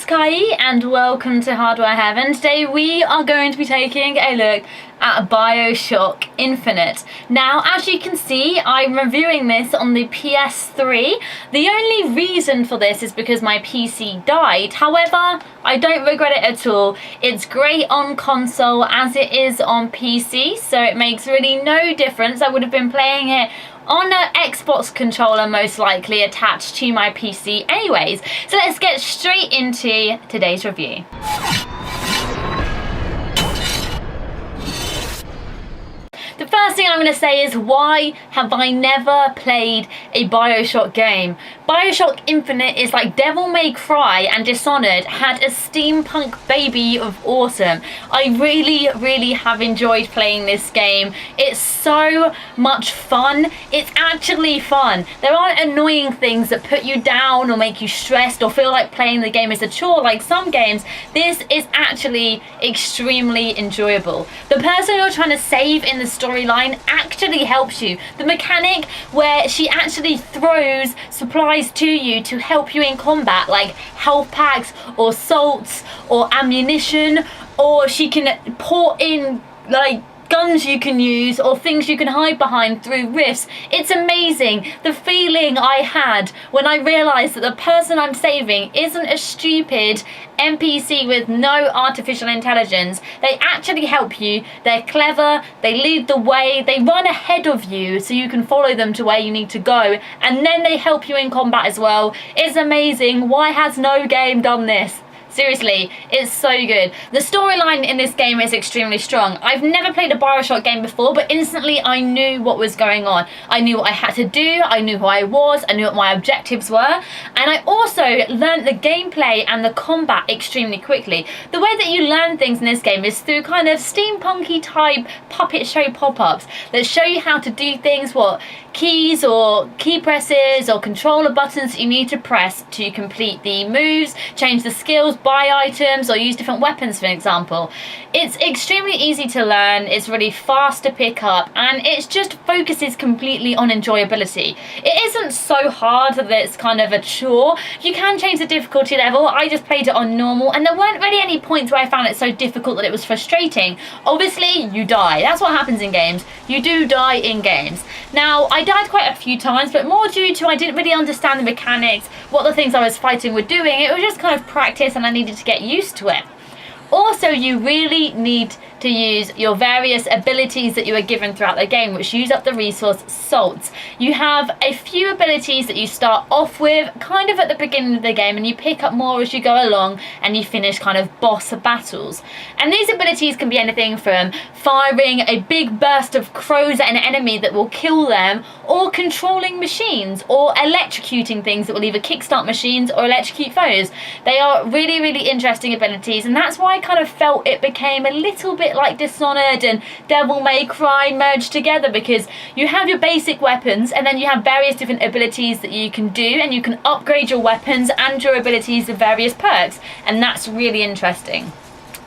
Kaeyi and welcome to Hardware Heaven. Today we are going to be taking a look at Bioshock Infinite. Now, as you can see, I'm reviewing this on the PS3. The only reason for this is because my PC died. However, I don't regret it at all. It's great on console as it is on PC, so it makes really no difference. I would have been playing it on an Xbox controller most likely attached to my PC anyways. So let's get straight into today's review. The first thing I'm going to say is, why have I never played a Bioshock game? Bioshock Infinite is like Devil May Cry and Dishonored had a steampunk baby of awesome. I really have enjoyed playing this game. It's so much fun. It's actually fun. There aren't annoying things that put you down or make you stressed or feel like playing the game is a chore like some games. This is actually extremely enjoyable. The person you're trying to save in the storyline actually helps you. The mechanic where she actually throws supplies to you to help you in combat, like health packs or salts or ammunition, or she can pour in like guns you can use or things you can hide behind through rifts. It's amazing the feeling I had when I realised that the person I'm saving isn't a stupid NPC with no artificial intelligence. They actually help you, they're clever, they lead the way, they run ahead of you so you can follow them to where you need to go, and then they help you in combat as well. It's amazing. Why has no game done this? Seriously, it's so good. The storyline in this game is extremely strong. I've never played a Bioshock game before, but instantly I knew what was going on. I knew what I had to do, I knew who I was, I knew what my objectives were, and I also learned the gameplay and the combat extremely quickly. The way that you learn things in this game is through kind of steampunky type puppet show pop-ups that show you how to do things, what keys or key presses or controller buttons you need to press to complete the moves, change the skills, buy items, or use different weapons, for example. It's extremely easy to learn, it's really fast to pick up, and it just focuses completely on enjoyability. It isn't so hard that it's kind of a chore. You can change the difficulty level. I just played it on normal, and there weren't really any points where I found it so difficult that it was frustrating. Obviously, you die. That's what happens in games. You do die in games. Now, I died quite a few times, but more due to I didn't really understand the mechanics, what the things I was fighting were doing. It was just kind of practice and I needed to get used to it. Also, you really need to use your various abilities that you are given throughout the game, which use up the resource salts. You have a few abilities that you start off with kind of at the beginning of the game, and you pick up more as you go along and you finish kind of boss battles. And these abilities can be anything from firing a big burst of crows at an enemy that will kill them, or controlling machines, or electrocuting things that will either kickstart machines or electrocute foes. They are really interesting abilities, and that's why I kind of felt it became a little bit like Dishonored and Devil May Cry merged together, because you have your basic weapons and then you have various different abilities that you can do, and you can upgrade your weapons and your abilities with various perks, and that's really interesting.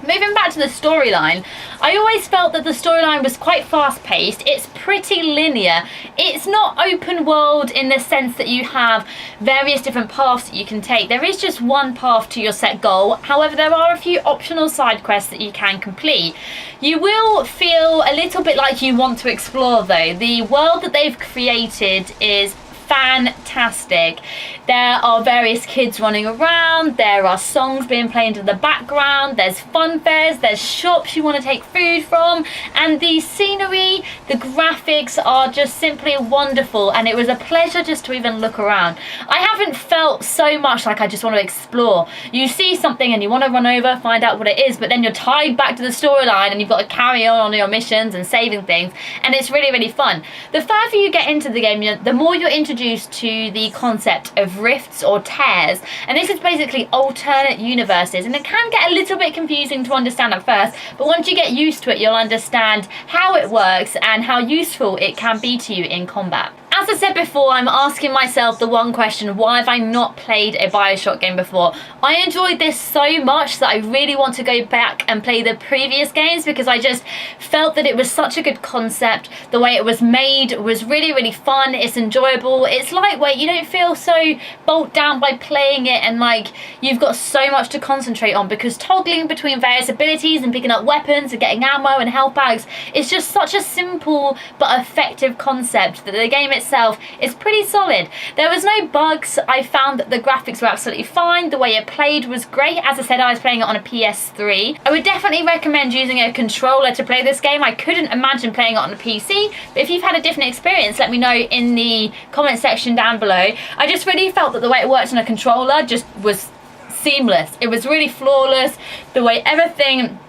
Moving back to the storyline, I always felt that the storyline was quite fast-paced. It's pretty linear. It's not open world in the sense that you have various different paths that you can take. There is just one path to your set goal. However, there are a few optional side quests that you can complete. You will feel a little bit like you want to explore though. The world that they've created is fantastic. There are various kids running around, there are songs being played in the background, there's fun fairs, there's shops you want to take food from, and the scenery, the graphics are just simply wonderful, and it was a pleasure just to even look around. I haven't felt so much like I just want to explore. You see something and you want to run over, find out what it is, but then you're tied back to the storyline and you've got to carry on your missions and saving things, and it's really fun. The further you get into the game, the more you're introduced to the concept of rifts or tears, and this is basically alternate universes, and it can get a little bit confusing to understand at first, but once you get used to it, you'll understand how it works and how useful it can be to you in combat. as I said before, I'm asking myself the one question, why have I not played a Bioshock game before? I enjoyed this so much that I really want to go back and play the previous games, because I just felt that it was such a good concept. The way it was made was really, really fun. It's enjoyable. It's lightweight. You don't feel so bogged down by playing it, and like you've got so much to concentrate on, because toggling between various abilities and picking up weapons and getting ammo and health bags is just such a simple but effective concept that the game itself is pretty solid. There was no bugs. I found that the graphics were absolutely fine. The way it played was great. As I said, I was playing it on a PS3. I would definitely recommend using a controller to play this game. I couldn't imagine playing it on a PC, but if you've had a different experience, let me know in the comment section down below. I just really felt that the way it worked on a controller just was seamless. It was really flawless. The way everything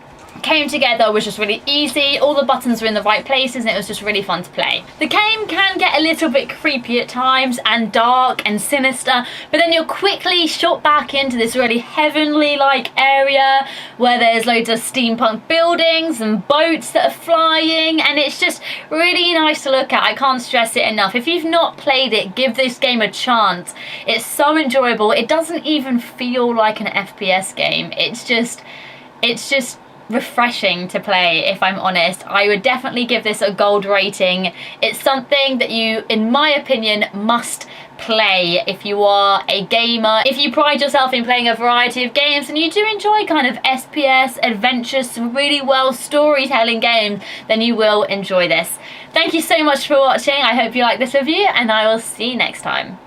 came together was just really easy. All the buttons were in the right places, and it was just really fun to play. The game can get a little bit creepy at times and dark and sinister, but then you're quickly shot back into this really heavenly like area where there's loads of steampunk buildings and boats that are flying, and it's just really nice to look at. I can't stress it enough. If you've not played it, give this game a chance. It's so enjoyable. It doesn't even feel like an FPS game. It's just refreshing to play, if I'm honest. I would definitely give this a gold rating. It's something that you, in my opinion, must play if you are a gamer. If you pride yourself in playing a variety of games and you do enjoy kind of SPS, adventures, some really well storytelling games, then you will enjoy this. Thank you so much for watching. I hope you like this review, and I will see you next time.